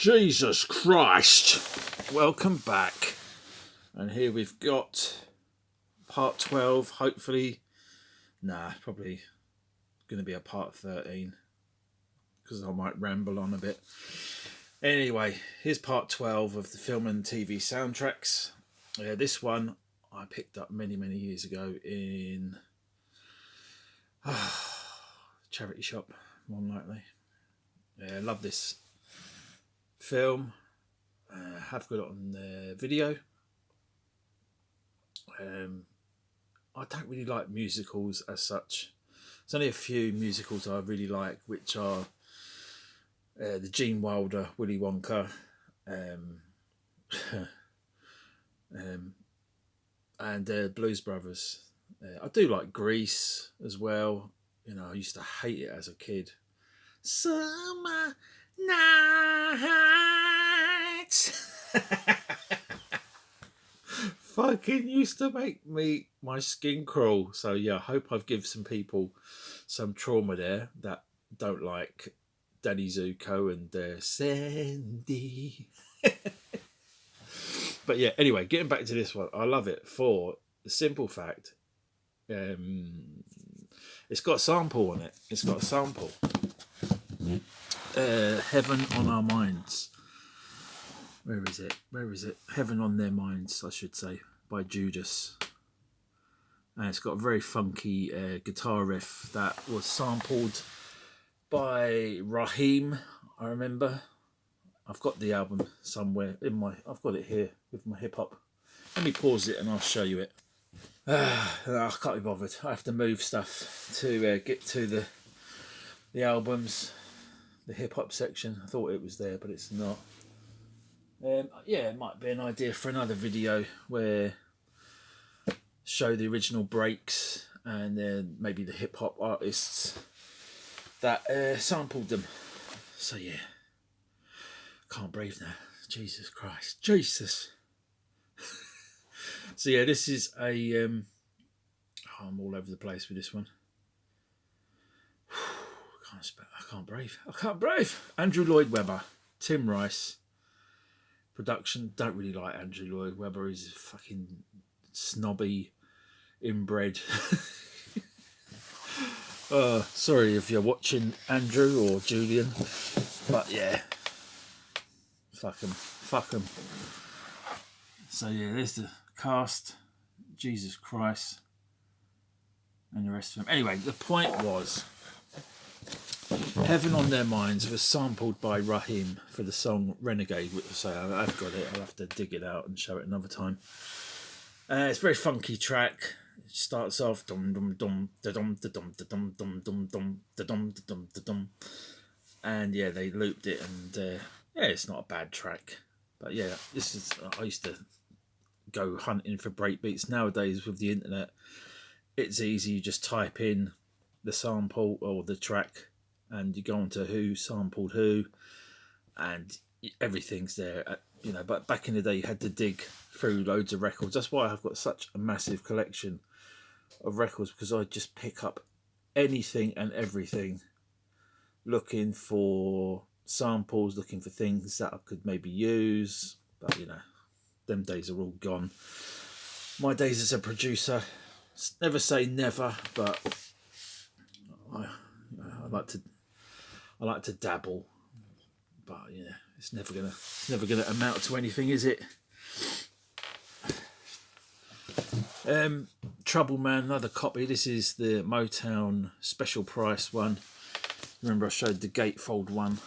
Jesus Christ! Welcome back. And here we've got part 12, hopefully. Probably going to be a part 13 because I might ramble on a bit. Anyway, here's part 12 of the film and TV soundtracks. This one I picked up many years ago in charity shop, more than likely. I love this film. Have got it on the video. I don't really like musicals as such. There's only a few musicals I really like, which are the Gene Wilder, Willy Wonka, and Blues Brothers. I do like Grease as well. You know, I used to hate it as a kid. Summer nights. Fucking used to make my skin crawl. So yeah, I hope I've given some people some trauma there that don't like Danny Zuko and Sandy. But yeah, anyway, getting back to this one, I love it for the simple fact, it's got a sample on it. It's got a sample. Heaven on Our Minds. Where is it? Heaven on Their Minds, I should say, by Judas. And it's got a very funky guitar riff that was sampled by Raheem, I remember. I've got the album somewhere I've got it here with my hip hop. Let me pause it and I'll show you it. I can't be bothered. I have to move stuff to get to the albums, the hip hop section. I thought it was there, but it's not. It might be an idea for another video where show the original breaks and then maybe the hip hop artists that sampled them. So yeah, can't breathe now. Jesus Christ, Jesus. So yeah, this is a. I'm all over the place with this one. I can't breathe. Andrew Lloyd Webber, Tim Rice. Production. Don't really like Andrew Lloyd Webber. He's fucking snobby, inbred. Sorry if you're watching, Andrew or Julian, but yeah, fuck him. So yeah, there's the cast. Jesus Christ, and the rest of them. Anyway, the point was, Heaven on Their Minds was sampled by Raheem for the song Renegade, which I say I've got it. I'll have to dig it out and show it another time. It's a very funky track. It starts off dum dum dum da dum da dum da dum dum dum dum da dum da dum da dum, and yeah, they looped it, and it's not a bad track. But yeah, this is. I used to go hunting for breakbeats. Nowadays with the internet, it's easy. You just type in the sample or the track, and you go on to who sampled who, and everything's there. But back in the day, you had to dig through loads of records. That's why I've got such a massive collection of records, because I just pick up anything and everything, looking for samples, looking for things that I could maybe use. But them days are all gone. My days as a producer, never say never, but I like to dabble. But it's never gonna amount to anything, is it? Trouble Man, another copy. This is the Motown special price one. Remember I showed the gatefold one,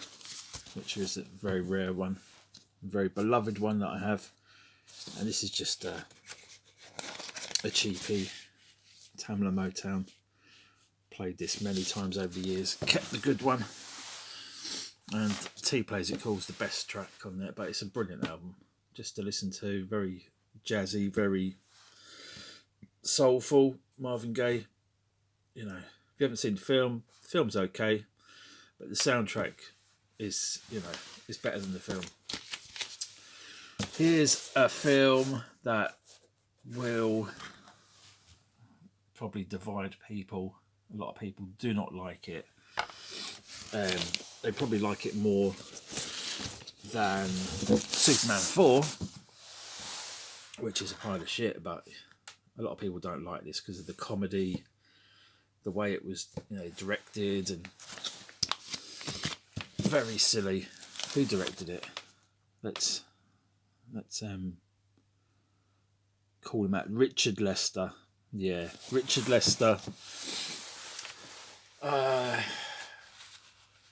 which is a very rare one, a very beloved one that I have. And this is just a cheapie. Tamla Motown. Played this many times over the years. Kept the good one. And T Plays It Cool's the best track on there, but it's a brilliant album just to listen to. Very jazzy, very soulful. Marvin Gaye. If you haven't seen the film's okay, but the soundtrack is better than the film. Here's a film that will probably divide people. A lot of people do not like it. They probably like it more than Superman 4, which is a pile of shit, but a lot of people don't like this because of the comedy, the way it was, directed, and very silly. Who directed it? Let's call him out. Richard Lester. Yeah, Richard Lester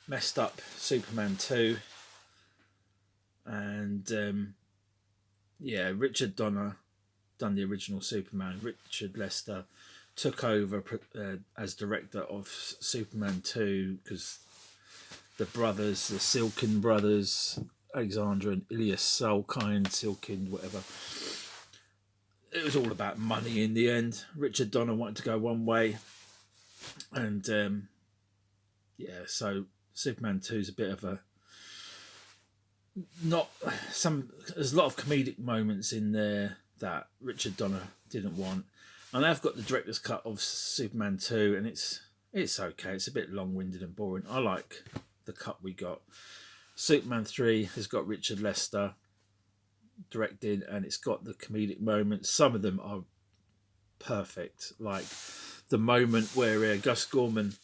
messed up Superman 2, and Richard Donner done the original Superman. Richard Lester took over as director of Superman 2 because the Silkin brothers, Alexander and Ilias Salkind, Silkin, whatever. It was all about money in the end. Richard Donner wanted to go one way, and so Superman 2 is a bit of there's a lot of comedic moments in there that Richard Donner didn't want. And I've got the director's cut of Superman 2, and it's okay. It's a bit long-winded and boring. I like the cut we got. Superman 3 has got Richard Lester directed, and it's got the comedic moments. Some of them are perfect, like the moment where Gus Gorman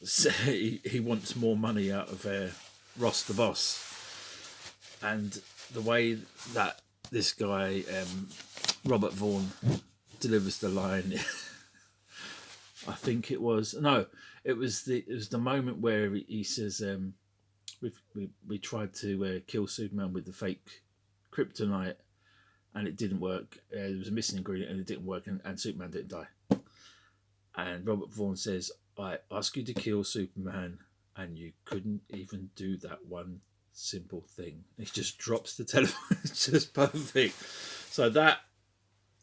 says he wants more money out of Ross the Boss, and the way that this guy Robert Vaughn delivers the line. I think it was the moment where he says we tried to kill Superman with the fake kryptonite, and it didn't work. There was a missing ingredient, and it didn't work, and Superman didn't die. And Robert Vaughn says, "I asked you to kill Superman, and you couldn't even do that one simple thing." He just drops the telephone. It's just perfect. So that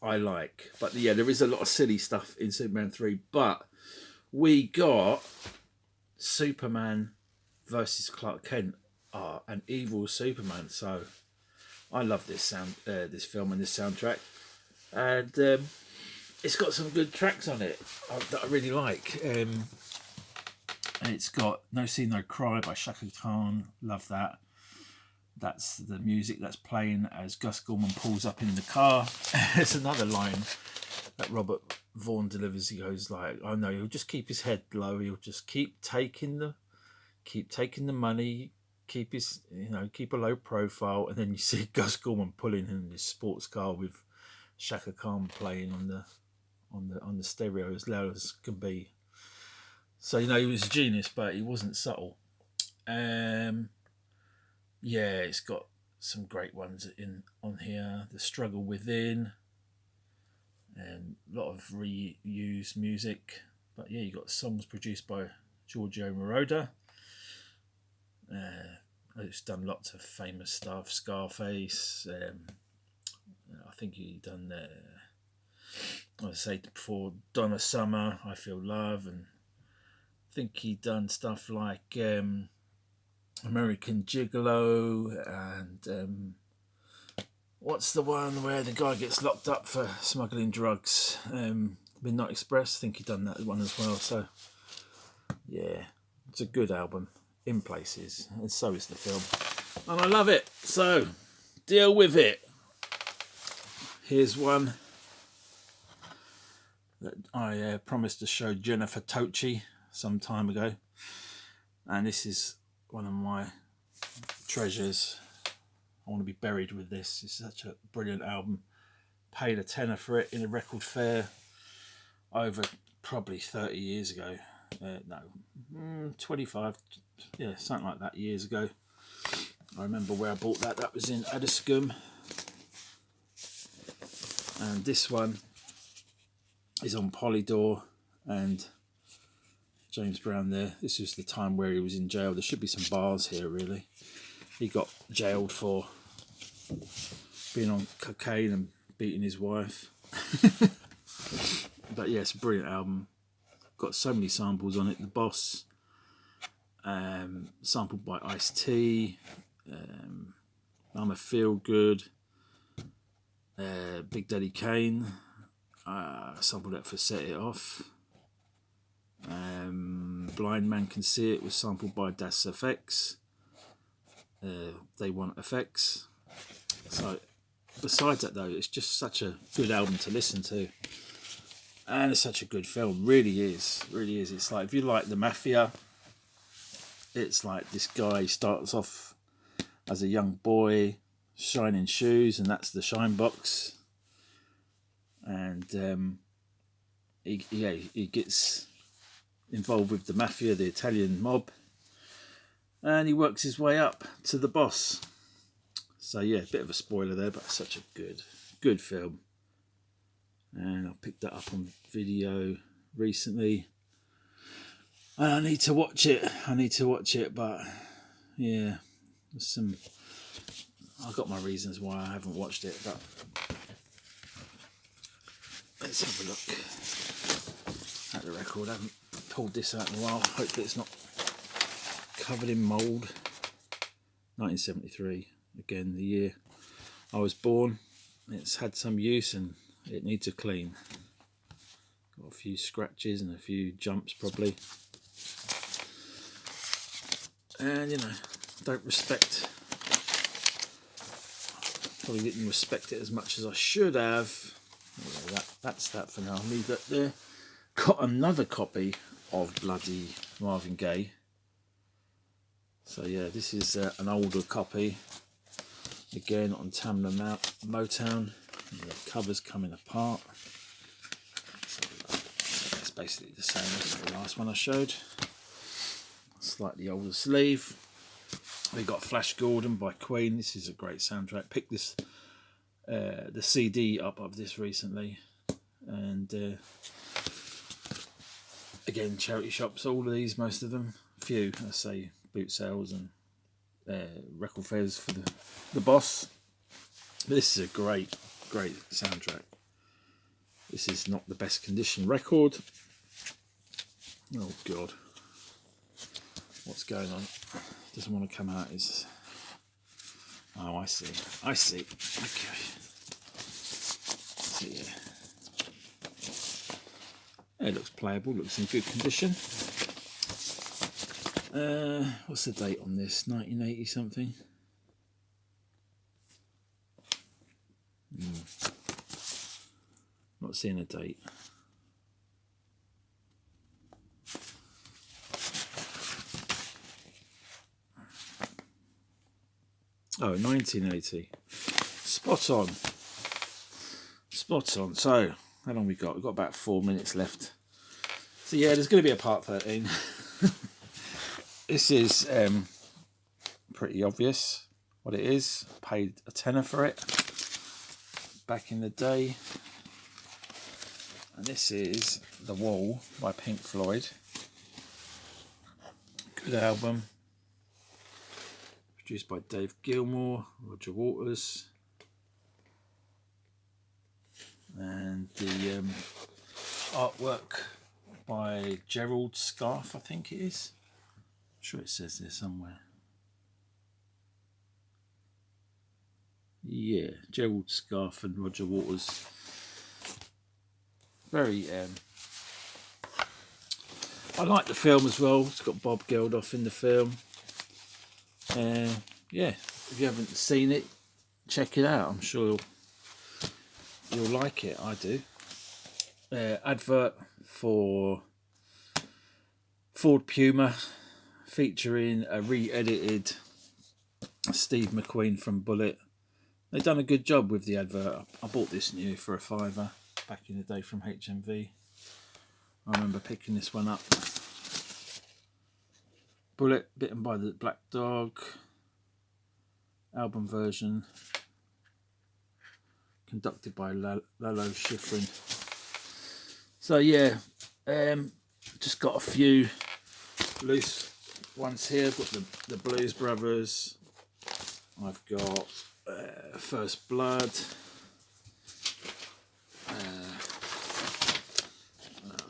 I like. But yeah, there is a lot of silly stuff in Superman 3. But we got Superman versus Clark Kent, an evil Superman. So I love this this film and this soundtrack, and it's got some good tracks on it that I really like. And it's got No See No Cry by Shaka Khan. Love that. That's the music that's playing as Gus Gorman pulls up in the car. There's another line that Robert Vaughn delivers. He goes like, "Oh no, he'll just keep his head low. He'll just keep taking the money, keep a low profile." And then you see Gus Gorman pulling in his sports car with Shaka Khan playing on the stereo as loud as can be. So he was a genius, but he wasn't subtle. It's got some great ones on here. The Struggle Within, and a lot of reused music. But yeah, you got songs produced by Giorgio Moroder. He's done lots of famous stuff. Scarface. I think he done I say before, Donna Summer, I Feel Love, and I think he done stuff like American Gigolo, and what's the one where the guy gets locked up for smuggling drugs? Midnight Express. I think he done that one as well. So yeah, it's a good album in places, and so is the film, and I love it. So deal with it. Here's one that I promised to show Jennifer Tochi some time ago, and this is one of my treasures. I want to be buried with this. It's such a brilliant album. Paid $10 for it in a record fair over probably 30 years ago. 25, something like that, years ago. I remember where I bought that. That was in Addiscombe. And this one is on Polydor, and James Brown there. This was the time where he was in jail. There should be some bars here, really. He got jailed for being on cocaine and beating his wife. But yeah, it's a brilliant album. Got so many samples on it. The Boss, sampled by Ice-T, I'm a Feel Good, Big Daddy Kane, sampled that for Set It Off. Blind Man Can See It was sampled by Das FX. they want effects. So besides that though, it's just such a good album to listen to, and it's such a good film. Really is, really is. It's like, if you like the Mafia, it's like this guy starts off as a young boy shining shoes, and that's the shine box, and he gets involved with the Mafia, the Italian mob, and he works his way up to the boss. So yeah, a bit of a spoiler there, but such a good film. And I picked that up on video recently, and I need to watch it. But yeah, there's I've got my reasons why I haven't watched it. But let's have a look at the record. I haven't pulled this out in a while. Hopefully it's not covered in mould. 1973, again the year I was born. It's had some use and it needs a clean. Got a few scratches and a few jumps probably. And probably didn't respect it as much as I should have. Yeah, that's that for now. I'll leave that there. Got another copy of bloody Marvin Gaye. So yeah, this is an older copy. Again on Tamla Motown. The cover's coming apart. So it's basically the same as the last one I showed. Slightly older sleeve. We got Flash Gordon by Queen. This is a great soundtrack. Picked this the CD up of this recently, and again, charity shops. All of these, most of them, few, I say, boot sales and record fairs for the boss. But this is a great soundtrack. This is not the best condition record. Oh God, what's going on? Doesn't want to come out. Oh, I see. Okay. So yeah, it looks playable. Looks in good condition. What's the date on this? 1980 something. Not seeing a date. Oh, 1980. Spot on. So, how long we got? We've got about 4 minutes left. So yeah, there's going to be a part 13. This is pretty obvious what it is. I paid a tenner for it back in the day. And this is The Wall by Pink Floyd. Good album. Produced by Dave Gilmour, Roger Waters. And the artwork by Gerald Scarfe, I think it is. I'm sure it says there somewhere. Yeah, Gerald Scarfe and Roger Waters. Very I like the film as well. It's got Bob Geldof in the film. Yeah, if you haven't seen it, check it out. I'm sure you'll like it. I do. Advert for Ford Puma featuring a re-edited Steve McQueen from Bullet. They've done a good job with the advert. I bought this new for a £5 back in the day from HMV. I remember picking this one up. Bullet, Bitten by the Black Dog. Album version. Conducted by Lalo Schifrin. So yeah, just got a few loose ones here. I've got the Blues Brothers. I've got First Blood. I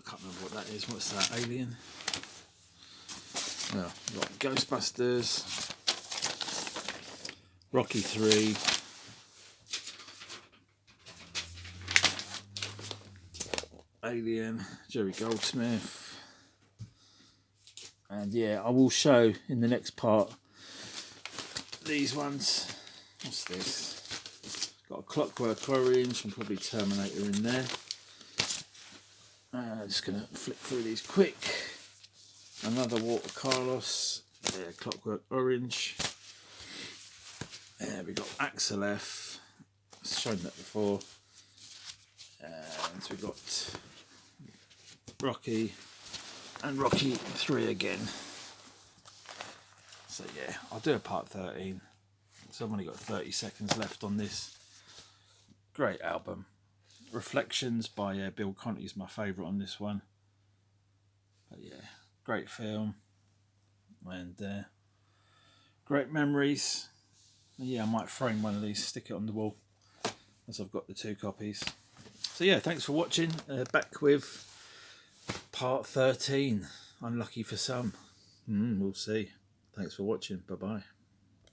can't remember what that is. What's that? Alien? Well, I've got Ghostbusters. Rocky 3. Alien, Jerry Goldsmith. And yeah, I will show in the next part these ones. What's this? Got a Clockwork Orange and probably Terminator in there. Just going to flick through these quick. Another Walter Carlos, Clockwork Orange. We got Axel F. I've shown that before. And we've got Rocky and Rocky 3 again. So yeah, I'll do a part 13. So I've only got 30 seconds left on this. Great album. Reflections by Bill Conti is my favourite on this one. But yeah, great film. And great memories. Yeah, I might frame one of these, stick it on the wall, as I've got the 2 copies. So yeah, thanks for watching. Back with part 13. Unlucky for some. We'll see. Thanks for watching. Bye-bye.